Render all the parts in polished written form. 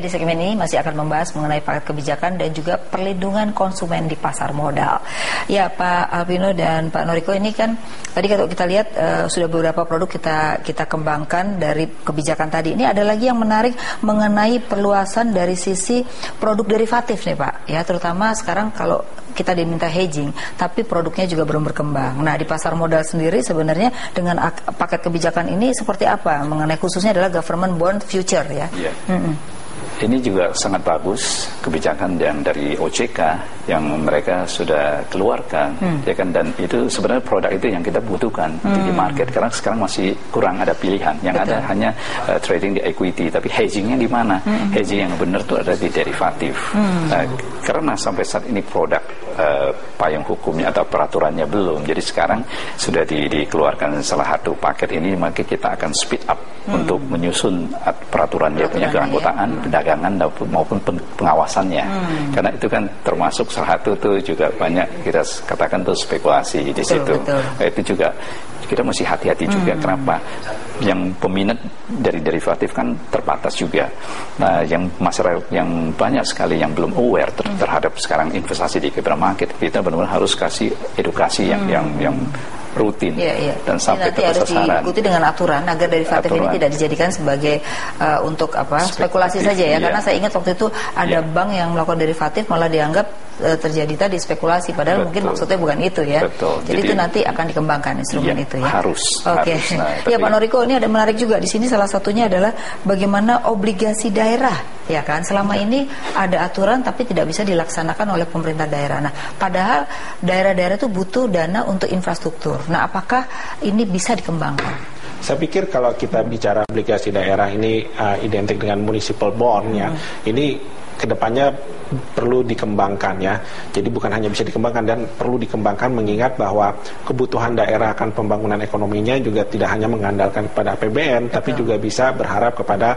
Ya, di segmen ini masih akan membahas mengenai paket kebijakan dan juga perlindungan konsumen di pasar modal. Ya, Pak Alvino dan Pak Noriko, ini kan tadi kalau kita lihat sudah beberapa produk kita kembangkan dari kebijakan tadi. Ini ada lagi yang menarik mengenai perluasan dari sisi produk derivatif nih Pak. Ya, terutama sekarang kalau kita diminta hedging, tapi produknya juga belum berkembang. Nah, di pasar modal sendiri sebenarnya dengan paket kebijakan ini seperti apa? Mengenai khususnya adalah government bond future ya. Yeah. Ini juga sangat bagus kebijakan yang dari OJK yang mereka sudah keluarkan, ya kan, dan itu sebenarnya produk itu yang kita butuhkan di market karena sekarang masih kurang ada pilihan. Yang ada hanya trading di equity, tapi hedgingnya di mana? Hedging yang benar itu ada di derivatif. Karena sampai saat ini produk payung hukumnya atau peraturannya belum, jadi sekarang sudah dikeluarkan salah satu paket ini, maka kita akan speed up untuk menyusun peraturan dia punya keanggotaan, perdagangan maupun pengawasannya. Karena itu kan termasuk salah satu tuh juga banyak kita katakan tuh spekulasi di situ. Itu juga kita mesti hati-hati juga. Kenapa? Yang peminat dari derivatif kan terbatas juga. Nah, yang masyarakat yang banyak sekali yang belum aware terhadap sekarang investasi di capital market, kita benar-benar harus kasih edukasi yang rutin dan sampai ke sasaran. Harus diikuti dengan aturan agar derivatif ini tidak dijadikan sebagai untuk spekulasi saja ya. Karena saya ingat waktu itu ada bank yang melakukan derivatif malah dianggap terjadi tadi spekulasi, padahal mungkin maksudnya bukan itu ya. Jadi itu nanti akan dikembangkan instrumen itu ya. Harus. Oke. Ya Pak Noriko, ini ada menarik juga di sini, salah satunya adalah bagaimana obligasi daerah ya kan. Selama ini ada aturan tapi tidak bisa dilaksanakan oleh pemerintah daerah. Nah, padahal daerah-daerah itu butuh dana untuk infrastruktur. Nah, apakah ini bisa dikembangkan? Saya pikir kalau kita bicara obligasi daerah ini identik dengan municipal bond ya, ini kedepannya perlu dikembangkan ya. Jadi bukan hanya bisa dikembangkan dan perlu dikembangkan mengingat bahwa kebutuhan daerah akan pembangunan ekonominya juga tidak hanya mengandalkan kepada APBN, tapi juga bisa berharap kepada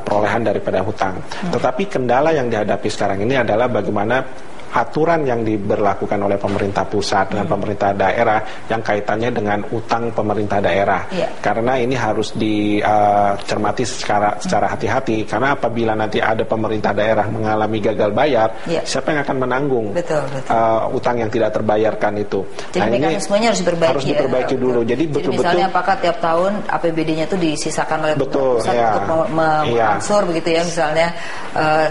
perolehan daripada hutang. Tetapi kendala yang dihadapi sekarang ini adalah bagaimana aturan yang diberlakukan oleh pemerintah pusat dengan pemerintah daerah yang kaitannya dengan utang pemerintah daerah. Karena ini harus dicermati secara hati-hati, karena apabila nanti ada pemerintah daerah mengalami gagal bayar, siapa yang akan menanggung utang yang tidak terbayarkan itu? Jadi nah, mekanismenya harus diperbaiki dulu. Jadi betul-betul misalnya apakah tiap tahun APBD-nya itu disisakan oleh pusat untuk mengangsur begitu ya misalnya,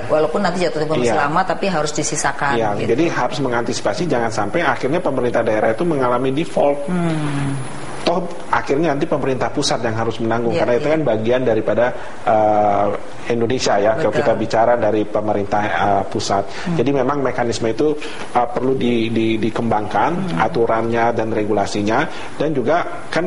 walaupun nanti jatuh tempo selamat tapi harus disisakan. Gitu. Jadi harus mengantisipasi jangan sampai akhirnya pemerintah daerah itu mengalami default. Toh akhirnya nanti pemerintah pusat yang harus menanggung karena itu kan bagian daripada Indonesia ya. Kalau kita bicara dari pemerintah pusat. Jadi memang mekanisme itu perlu dikembangkan aturannya dan regulasinya, dan juga kan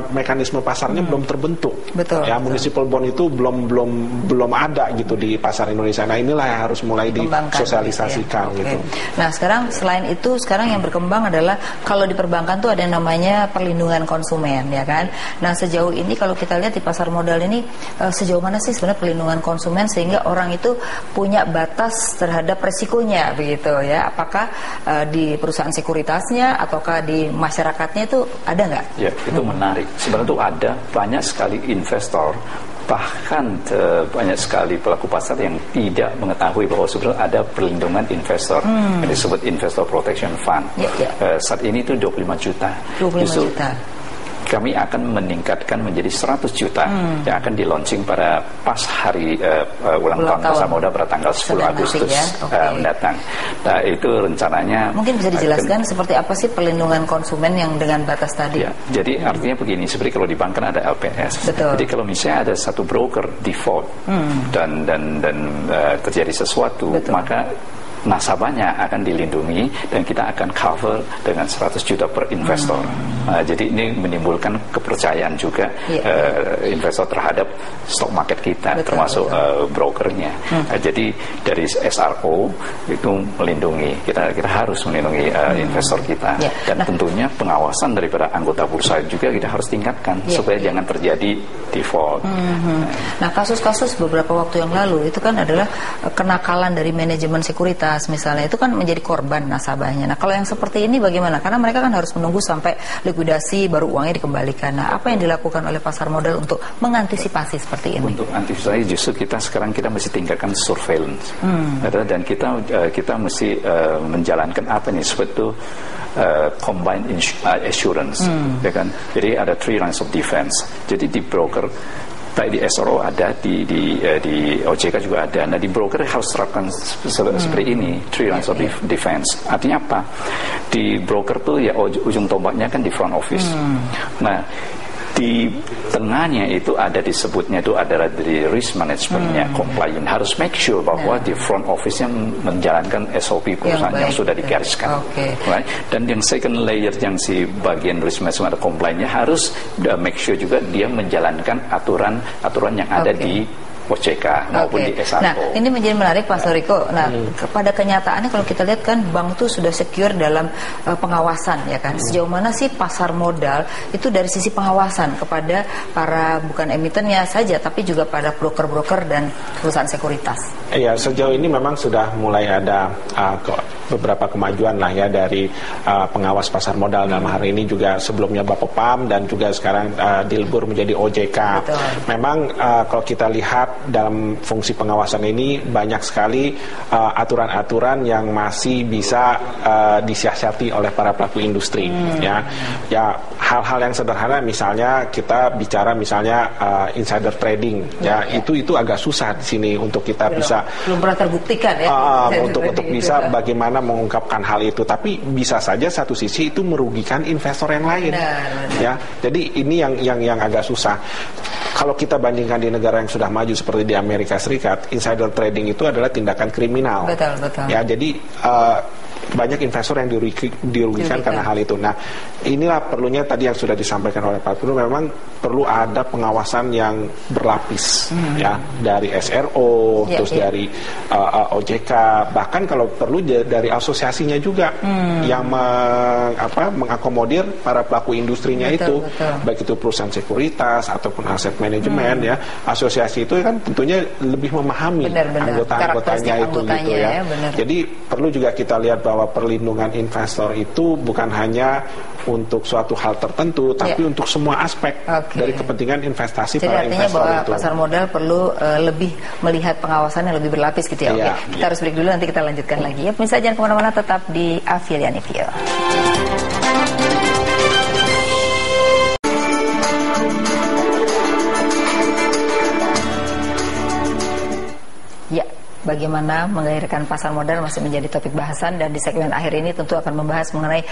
mekanisme pasarnya belum terbentuk. Ya, municipal bond itu belum ada gitu di pasar Indonesia. Nah, inilah yang harus mulai disosialisasikan gitu. Nah, sekarang selain itu sekarang yang berkembang adalah kalau di perbankan tuh ada yang namanya perlindungan konsumen ya kan. Nah, sejauh ini kalau kita lihat di pasar modal ini sejauh mana sih sebenarnya perlindungan konsumen sehingga orang itu punya batas terhadap resikonya begitu ya? Apakah di perusahaan sekuritasnya ataukah di masyarakatnya itu ada nggak? Ya, itu menarik. Sebenarnya itu ada banyak sekali investor, bahkan banyak sekali pelaku pasar yang tidak mengetahui bahwa sebenarnya ada perlindungan investor yang disebut Investor Protection Fund. Saat ini itu 25 juta. 25 juta. Kami akan meningkatkan menjadi 100 juta yang akan di-launching pada pas hari ulang tahun pasar modal pada tanggal 10 Agustus mendatang. Nah, itu rencananya. Mungkin bisa dijelaskan seperti apa sih perlindungan konsumen yang dengan batas tadi? Ya, jadi artinya begini, seperti kalau di bank kan ada LPS. Jadi kalau misalnya ada satu broker default dan terjadi sesuatu, maka nasabahnya akan dilindungi dan kita akan cover dengan 100 juta per investor. Jadi ini menimbulkan kepercayaan juga investor terhadap stock market kita, termasuk brokernya. Jadi dari SRO itu melindungi, kita harus melindungi investor kita. Dan tentunya pengawasan daripada anggota bursa juga kita harus tingkatkan supaya jangan terjadi default. Nah, kasus-kasus beberapa waktu yang lalu itu kan adalah kenakalan dari manajemen sekuritas misalnya, itu kan menjadi korban nasabahnya. Nah, kalau yang seperti ini bagaimana? Karena mereka kan harus menunggu sampai likuidasi likuidasi baru uangnya dikembalikan. Nah, apa yang dilakukan oleh pasar modal untuk mengantisipasi seperti ini? Untuk antisipasi justru sekarang kita mesti tingkatkan surveillance, dan kita mesti menjalankan apa nih sebetulnya combined assurance, ya kan? Jadi ada 3 lines of defense. Jadi di broker, baik di SRO ada, di OJK juga ada. Nah, di broker harus terapkan seperti ini, 3 lines of defense. Artinya apa? Di broker tuh ya ujung tombaknya kan di front office. Nah, di tengahnya itu ada disebutnya itu adalah di risk managementnya, compliance. Harus make sure bahwa di front office yang menjalankan SOP perusahaan yang sudah digariskan. Right? Dan yang second layer yang si bagian risk management atau compliance-nya harus make sure juga dia menjalankan aturan yang ada di OJK maupun di S1. Nah, ini menjadi menarik Pak Noriko. Nah, pada kenyataannya kalau kita lihat kan bank itu sudah secure dalam pengawasan, ya kan. Sejauh mana sih pasar modal itu dari sisi pengawasan kepada para bukan emitennya saja, tapi juga pada broker-broker dan perusahaan sekuritas? Ya, sejauh ini memang sudah mulai ada beberapa kemajuan lah ya dari pengawas pasar modal. Dalam hari ini juga sebelumnya Bapepam dan juga sekarang dilebur menjadi OJK. Betul. Memang kalau kita lihat dalam fungsi pengawasan ini banyak sekali aturan-aturan yang masih bisa disiasati oleh para pelaku industri. Ya hal-hal yang sederhana, misalnya kita bicara misalnya insider trading, itu agak susah di sini untuk kita belum pernah terbuktikan ya untuk bisa bagaimana mengungkapkan hal itu. Tapi bisa saja satu sisi itu merugikan investor yang lain. Ya, jadi ini yang agak susah. Kalau kita bandingkan di negara yang sudah maju seperti di Amerika Serikat, insider trading itu adalah tindakan kriminal. Betul. Ya, jadi banyak investor yang dirugikan karena hal itu. Nah, inilah perlunya tadi yang sudah disampaikan oleh Pak Guru, memang perlu ada pengawasan yang berlapis, ya, dari SRO, terus dari OJK, bahkan kalau perlu dari asosiasinya juga yang mengakomodir para pelaku industrinya itu, baik itu perusahaan sekuritas ataupun aset manajemen, ya. Asosiasi itu kan tentunya lebih memahami anggota-anggotanya itu, gitu ya. Jadi perlu juga kita lihat bahwa perlindungan investor itu bukan hanya untuk suatu hal tertentu, tapi untuk semua aspek dari kepentingan investasi. Jadi para investor bahwa itu. Pasar modal perlu lebih melihat pengawasan yang lebih berlapis gitu ya. Kita harus break dulu, nanti kita lanjutkan lagi ya. Pemirsa jangan kemana-mana, tetap di Afiliani View. Bagaimana menggairahkan pasar modal masih menjadi topik bahasan, dan di segmen akhir ini tentu akan membahas mengenai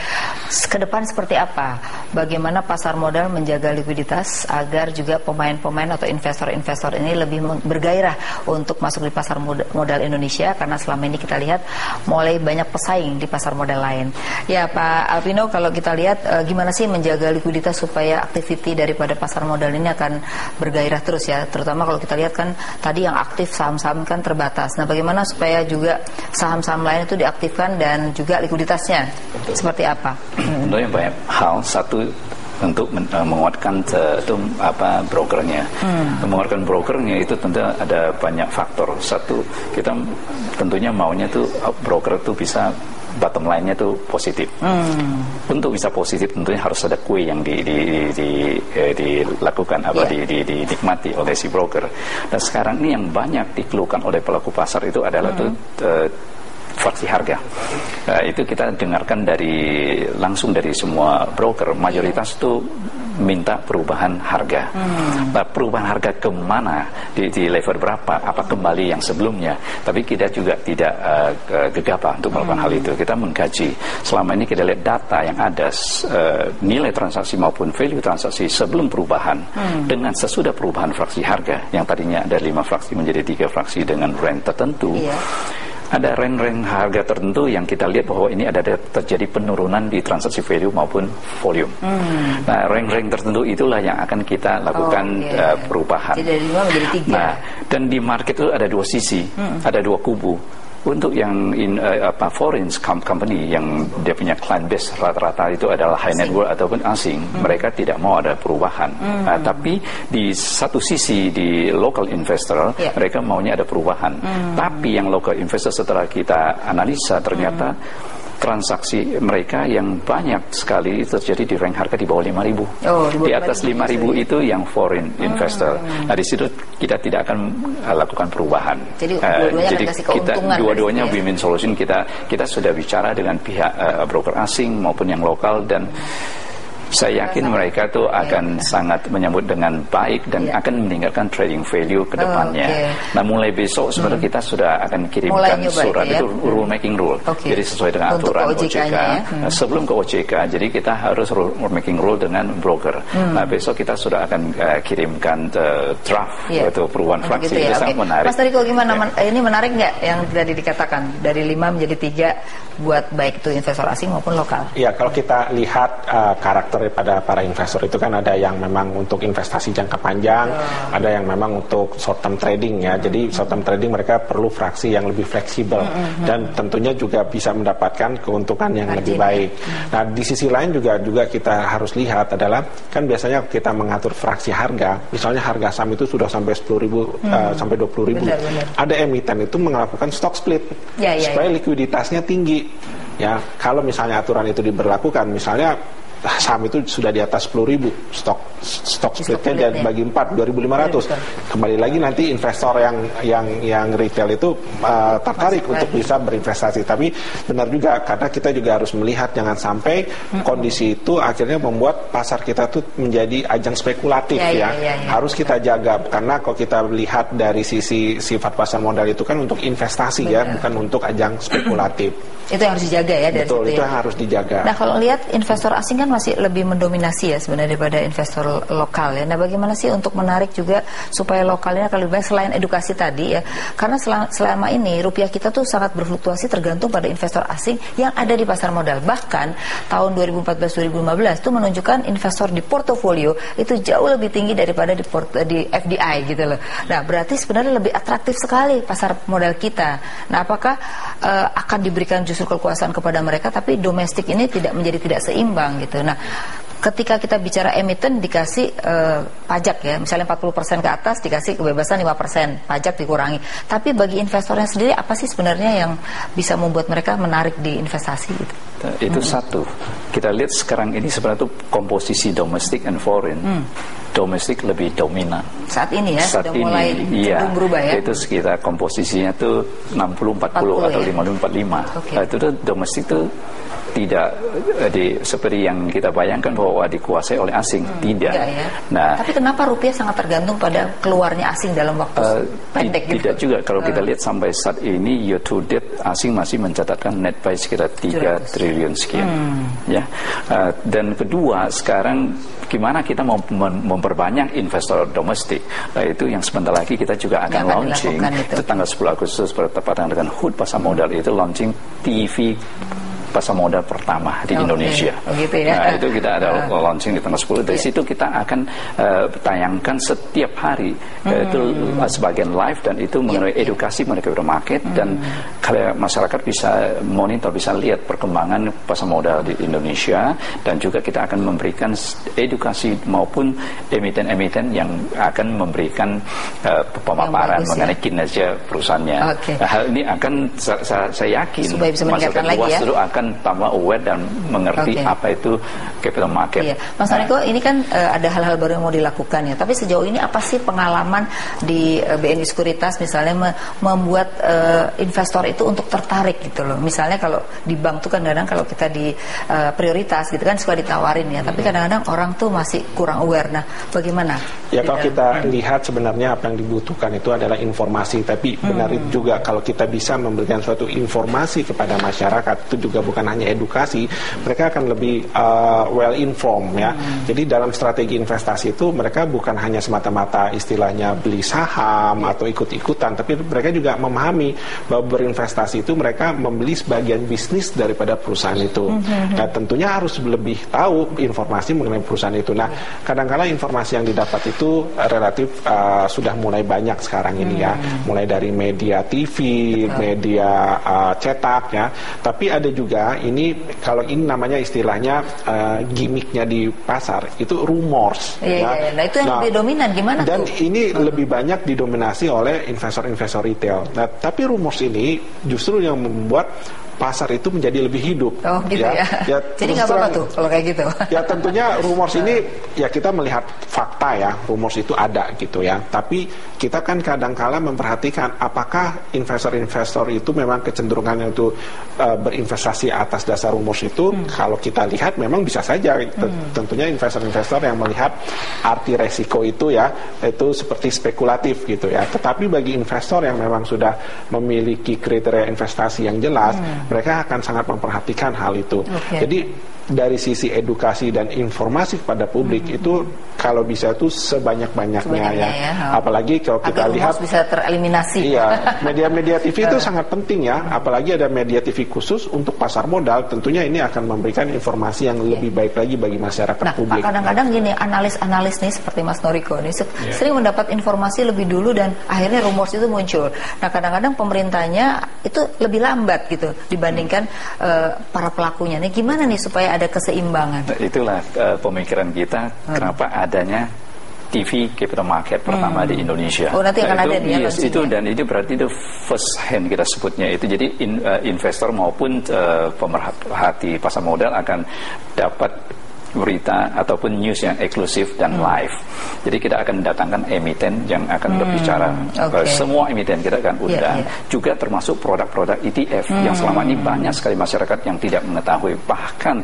ke depan seperti apa, bagaimana pasar modal menjaga likuiditas agar juga pemain-pemain atau investor-investor ini lebih bergairah untuk masuk di pasar modal Indonesia, karena selama ini kita lihat mulai banyak pesaing di pasar modal lain. Ya Pak Alvino, kalau kita lihat gimana sih menjaga likuiditas supaya aktiviti daripada pasar modal ini akan bergairah terus ya, terutama kalau kita lihat kan tadi yang aktif saham-saham kan terbatas. Nah, bagaimana supaya juga saham-saham lain itu diaktifkan dan juga likuiditasnya seperti apa? Tentunya banyak hal. Satu, untuk menguatkan brokernya. Menguatkan brokernya itu tentu ada banyak faktor. Satu, kita tentunya maunya tuh broker tuh bisa bottom line-nya tuh positif. Untuk bisa positif tentunya harus ada kue yang dilakukan dinikmati oleh si broker. Dan sekarang ini yang banyak dikeluhkan oleh pelaku pasar itu adalah fraksi harga. Itu kita dengarkan langsung dari semua broker, mayoritas itu minta perubahan harga. Nah, perubahan harga kemana, di level berapa, apa kembali yang sebelumnya. Tapi kita juga tidak gegabah untuk melakukan hal itu. Kita mengkaji. Selama ini kita lihat data yang ada, nilai transaksi maupun value transaksi sebelum perubahan dengan sesudah perubahan fraksi harga, yang tadinya ada 5 fraksi menjadi 3 fraksi dengan range tertentu. Ada range harga tertentu yang kita lihat bahwa ini ada terjadi penurunan di transaksi value maupun volume. Nah, range tertentu itulah yang akan kita lakukan perubahan. Jadi dari 5 menjadi 3. Nah, dan di market itu ada 2 sisi, ada 2 kubu. Untuk yang foreign company yang dia punya client base rata-rata itu adalah high net worth ataupun asing, mereka tidak mau ada perubahan. Tapi di satu sisi di local investor, mereka maunya ada perubahan. Tapi yang local investor setelah kita analisa ternyata transaksi mereka yang banyak sekali terjadi di rank harga di bawah 5.000. Di atas 5.000 itu yang foreign investor. Nah, di situ kita tidak akan lakukan perubahan. Jadi kita dua-duanya win-win solution. Kita sudah bicara dengan pihak broker asing maupun yang lokal, dan saya yakin mereka tuh akan sangat menyambut dengan baik dan akan meningkatkan trading value ke depannya. Nah, mulai besok sebenarnya kita sudah akan kirimkan surat itu rule making rule. Jadi sesuai dengan aturan OJK. Nah, sebelum ke OJK, jadi kita harus rule making rule dengan broker. Nah, besok kita sudah akan kirimkan draft atau perubahan fraksi. Itu sangat menarik. Mas Riko, gimana? Ini menarik nggak yang tadi dikatakan dari 5 menjadi 3 buat baik itu investor asing maupun lokal? Ya, kalau kita lihat karakter daripada para investor itu kan ada yang memang untuk investasi jangka panjang, ada yang memang untuk short term trading ya. Jadi short term trading mereka perlu fraksi yang lebih fleksibel dan tentunya juga bisa mendapatkan keuntungan yang lebih baik. Nah, di sisi lain juga kita harus lihat adalah kan biasanya kita mengatur fraksi harga, misalnya harga saham itu sudah sampai 10.000 sampai 20.000. Ada emiten itu melakukan stock split supaya likuiditasnya tinggi. Ya, kalau misalnya aturan itu diberlakukan, misalnya saham itu sudah di atas 10.000, stok splitnya jadi bagi 4, 2.500. Kembali lagi nanti investor yang retail itu tertarik untuk bisa berinvestasi. Tapi benar juga, karena kita juga harus melihat jangan sampai kondisi itu akhirnya membuat pasar kita tuh menjadi ajang spekulatif Harus kita jaga, karena kalau kita lihat dari sisi sifat pasar modal itu kan untuk investasi bukan untuk ajang spekulatif. Itu yang harus dijaga ya dari Betul, itu yang harus dijaga. Nah, kalau lihat investor asing kan masih lebih mendominasi ya sebenarnya daripada investor lokal ya. Nah, bagaimana sih untuk menarik juga supaya lokalnya akan lebih baik selain edukasi tadi ya? Karena selama ini rupiah kita tuh sangat berfluktuasi tergantung pada investor asing yang ada di pasar modal. Bahkan tahun 2014-2015 itu menunjukkan investor di portofolio itu jauh lebih tinggi daripada di FDI gitu loh. Nah, berarti sebenarnya lebih atraktif sekali pasar modal kita. Nah, apakah akan diberikan justru kekuasaan kepada mereka, tapi domestik ini menjadi tidak seimbang gitu. Nah, ketika kita bicara emiten dikasih pajak ya, misalnya 40% ke atas dikasih kebebasan 5%, pajak dikurangi. Tapi bagi investornya sendiri apa sih sebenarnya yang bisa membuat mereka menarik di investasi gitu? Itu satu. Kita lihat sekarang ini sebenarnya itu komposisi domestik and foreign. Domestik lebih dominan. Saat ini ya, sudah mulai cenderung berubah ya. Itu sekitar komposisinya tuh 60-40 atau 50-45. Itu tuh domestik tuh tidak seperti yang kita bayangkan bahwa dikuasai oleh asing. Tidak. Ya. Nah, tapi kenapa rupiah sangat tergantung pada keluarnya asing dalam waktu pendek gitu? Tidak juga. Kalau kita lihat sampai saat ini year to date asing masih mencatatkan net buy sekitar 3 triliun sekian. Ya. Dan kedua, sekarang gimana kita mau memperbanyak investor domestik? Itu yang sebentar lagi kita juga akan launching. Itu tanggal 10 Agustus bertepatan dengan HUT pasar modal itu launching TV pasar modal pertama di Indonesia. Gitu ya. Nah, itu kita ada launching di tanggal 10. Dari situ kita akan tayangkan setiap hari itu sebagian live, dan itu mengenai edukasi mengenai market, dan kalau masyarakat bisa monitor, bisa lihat perkembangan pasar modal di Indonesia, dan juga kita akan memberikan edukasi maupun emiten-emiten yang akan memberikan pemaparan mengenai kinerja perusahaannya. Nah, hal ini akan saya yakin masyarakat luas itu akan tambah aware dan mengerti apa itu capital market. Iya. Mas Riko, ini kan ada hal-hal baru yang mau dilakukan ya. Tapi sejauh ini apa sih pengalaman di BNI Sekuritas misalnya membuat investor itu untuk tertarik gitu loh. Misalnya kalau di bank tuh kan kadang kalau kita di prioritas gitu kan suka ditawarin ya. Tapi kadang-kadang orang tuh masih kurang aware. Nah, bagaimana? Ya, kalau kita lihat sebenarnya apa yang dibutuhkan itu adalah informasi. Tapi benar juga kalau kita bisa memberikan suatu informasi kepada masyarakat, itu juga bukan hanya edukasi, mereka akan lebih well informed ya. Jadi dalam strategi investasi itu mereka bukan hanya semata-mata istilahnya beli saham atau ikut-ikutan, tapi mereka juga memahami bahwa berinvestasi itu mereka membeli sebagian bisnis daripada perusahaan itu. Nah, tentunya harus lebih tahu informasi mengenai perusahaan itu. Nah, kadang-kala informasi yang didapat itu relatif sudah mulai banyak sekarang ini ya, mulai dari media TV, media cetak ya. Tapi ada juga ini, kalau ini namanya istilahnya gimmicknya di pasar itu rumors. Nah, itu yang lebih dominan gimana dan tuh? Ini lebih banyak didominasi oleh investor-investor retail. Nah, tapi rumors ini justru yang membuat pasar itu menjadi lebih hidup. Oh gitu ya. Jadi nggak apa-apa tuh kalau kayak gitu. Ya tentunya rumors ini ya kita melihat fakta ya, rumors itu ada gitu ya. Tapi kita kan kadang-kala memperhatikan apakah investor-investor itu memang kecenderungannya itu berinvestasi atas dasar rumors itu. Kalau kita lihat memang bisa saja. Tentunya investor-investor yang melihat arti resiko itu ya, itu seperti spekulatif gitu ya. Tetapi bagi investor yang memang sudah memiliki kriteria investasi yang jelas, mereka akan sangat memperhatikan hal itu. Jadi dari sisi edukasi dan informasi kepada publik itu kalau bisa itu sebanyak-banyaknya ya. Apalagi kalau kita lihat bisa tereliminasi. Iya, media-media TV itu sangat penting ya. Apalagi ada media TV khusus untuk pasar modal, tentunya ini akan memberikan informasi yang lebih baik lagi bagi masyarakat publik. Nah, kadang-kadang gini, analis-analis nih seperti Mas Noriko nih sering mendapat informasi lebih dulu dan akhirnya rumors itu muncul. Nah, kadang-kadang pemerintahnya itu lebih lambat gitu dibandingkan para pelakunya. Nih gimana nih supaya ada keseimbangan? Itulah pemikiran kita kenapa adanya TV capital market pertama di Indonesia. Oh, nanti akan ada dia. Yes, itu dan itu berarti itu first hand kita sebutnya itu. Jadi investor maupun pemerhati pasar modal akan dapat berita ataupun news yang eksklusif dan live. Jadi kita akan datangkan emiten yang akan berbicara. Semua emiten kita akan undang. Juga termasuk produk-produk ETF yang selama ini banyak sekali masyarakat yang tidak mengetahui. Bahkan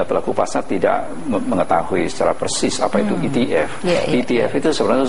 pelaku pasar tidak mengetahui secara persis apa itu ETF. ETF itu sebenarnya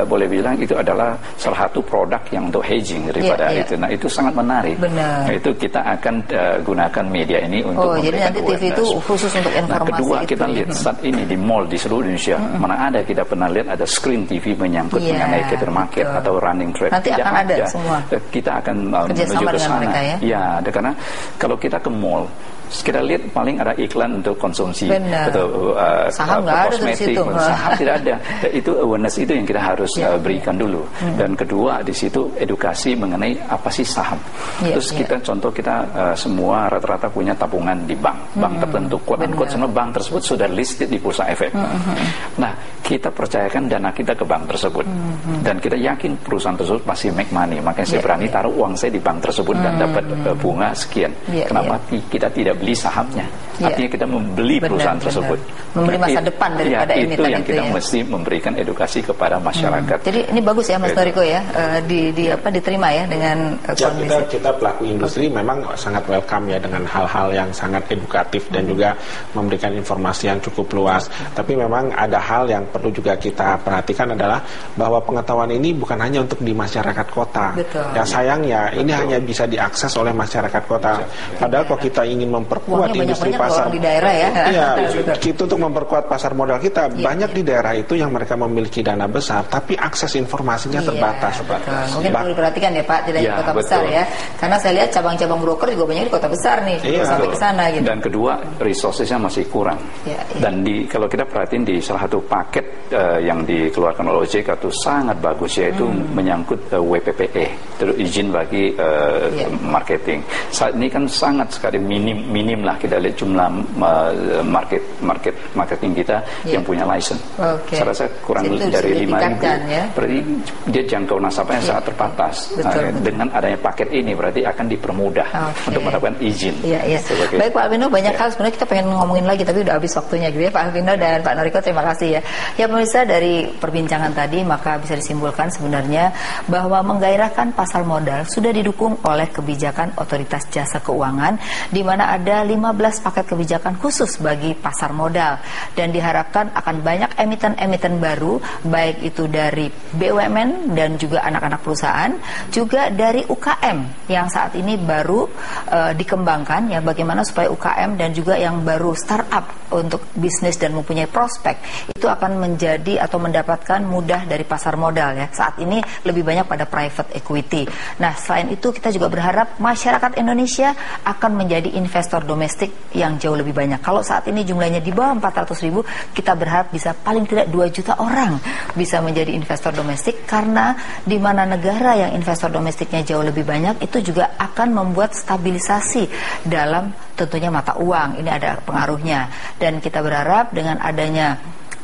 boleh bilang itu adalah salah satu produk yang untuk hedging daripada itu. Nah itu sangat menarik. Benar. Nah, itu kita akan gunakan media ini untuk memberikan jadi nanti TV itu khusus untuk informasi. Nah, kedua kita itu. Lihat saat ini di mall di seluruh Indonesia mana ada kita pernah lihat ada screen TV menyangkut mengenai capital market atau running trade. Nanti tidak akan ada semua. Kita akan menuju ke sana. Ya, karena kalau kita ke mall kita lihat paling ada iklan untuk konsumsi atau saham nggak ada di situ. Saham tidak ada. Dan itu awareness itu yang kita harus berikan dulu. Dan kedua di situ edukasi mengenai apa sih saham. Terus kita contoh kita semua rata-rata punya tabungan di bank tertentu. Quote-unquote semua bank tersebut sudah listed di Bursa Efek. Nah kita percayakan dana kita ke bank tersebut dan kita yakin perusahaan tersebut pasti make money. Makanya saya berani taruh uang saya di bank tersebut dan dapat bunga sekian. Kenapa kita tidak beli sahamnya? Artinya kita membeli perusahaan tersebut. Membeli masa depan daripada emiten itu yang kita mesti memberikan edukasi kepada masyarakat. Jadi ini bagus ya Mas Noriko ya, diterima ya dengan kondisi. Kita pelaku industri memang sangat welcome ya dengan hal-hal yang sangat edukatif dan juga memberikan informasi yang cukup luas. Tapi memang ada hal yang perlu juga kita perhatikan adalah bahwa pengetahuan ini bukan hanya untuk di masyarakat kota. Ya sayangnya ini hanya bisa diakses oleh masyarakat kota. Padahal kalau kita ingin memperkuat industri pasar di daerah ya. Iya, kita untuk memperkuat pasar modal kita banyak di daerah itu yang mereka memiliki dana besar, tapi akses informasinya terbatas. Mungkin perlu diperhatikan ya Pak, tidak di kota besar ya. Karena saya lihat cabang-cabang broker juga banyak di kota besar nih, sampai ke sana gitu. Dan kedua, resourcesnya masih kurang. Dan kalau kita perhatiin di salah satu paket yang dikeluarkan oleh OJK itu sangat bagus, yaitu menyangkut WPPE, terus izin bagi marketing. Saat ini kan sangat sekali minim lah kita lihat jumlah marketing kita yang punya license. Saya rasa kurang dari 5.000. Berarti dia jangkau nasabahnya sangat terbatas. Dengan adanya paket ini berarti akan dipermudah untuk mendapatkan izin. Baik Pak Alvino, banyak hal sebenarnya kita pengen ngomongin lagi tapi udah habis waktunya gitu ya Pak Alvino dan Pak Noriko, terima kasih ya. Ya pemirsa, dari perbincangan tadi maka bisa disimpulkan sebenarnya bahwa menggairahkan pasar modal sudah didukung oleh kebijakan Otoritas Jasa Keuangan di mana ada 15 paket kebijakan khusus bagi pasar modal dan diharapkan akan banyak emiten-emiten baru, baik itu dari BUMN dan juga anak-anak perusahaan, juga dari UKM yang saat ini baru dikembangkan ya, bagaimana supaya UKM dan juga yang baru startup untuk bisnis dan mempunyai prospek itu akan menjadi atau mendapatkan mudah dari pasar modal ya. Saat ini lebih banyak pada private equity. Nah, selain itu kita juga berharap masyarakat Indonesia akan menjadi investor domestik yang jauh lebih banyak. Kalau saat ini jumlahnya di bawah 400.000, kita berharap bisa paling tidak 2 juta orang bisa menjadi investor domestik, karena di mana negara yang investor domestiknya jauh lebih banyak itu juga akan membuat stabilisasi dalam tentunya mata uang. Ini ada pengaruhnya dan kita berharap dengan adanya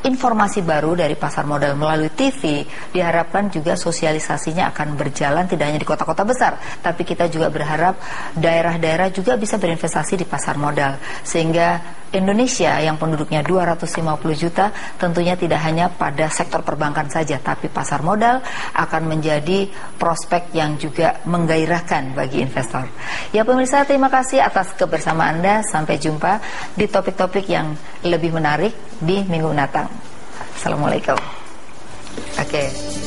informasi baru dari pasar modal melalui TV, diharapkan juga sosialisasinya akan berjalan tidak hanya di kota-kota besar, tapi kita juga berharap daerah-daerah juga bisa berinvestasi di pasar modal, sehingga Indonesia yang penduduknya 250 juta tentunya tidak hanya pada sektor perbankan saja, tapi pasar modal akan menjadi prospek yang juga menggairahkan bagi investor. Ya pemirsa, terima kasih atas kebersamaan Anda. Sampai jumpa di topik-topik yang lebih menarik di minggu mendatang. Assalamualaikum. Oke.